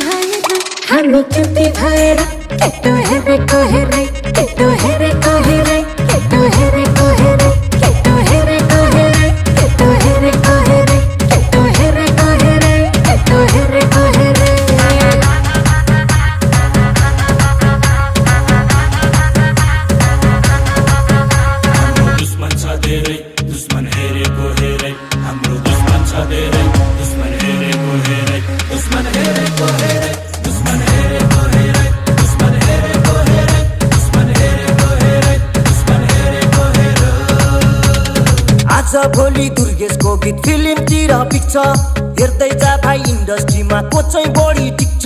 भएर हामी चुति भएर केटो हेरेको हेरै केटो हेरेको हेरै केटो हेरेको हेरै केटो हेरेको हेरै केटो हेरेको हेरै केटो हेरेको हेरै केटो हेरेको हेरै दुश्मन छ धेरै दुश्मन हेरेको हेरै हाम्रो दुश्मन छ धेरै दुश्मन हेरेको हेरै दुश्मन हेरेको हेरै दुश्मन हेरेको हेरै दुश्मन हेरेको हेरै दुश्मन हेरेको हेरै दुश्मन हेरेको हेरै आज भोलि दुर्गेशको गीत फिल्मतिर पिक्छ हेर्दै जा भाइ इन्डस्ट्रीमा को चाहिँ बढी टिक्छ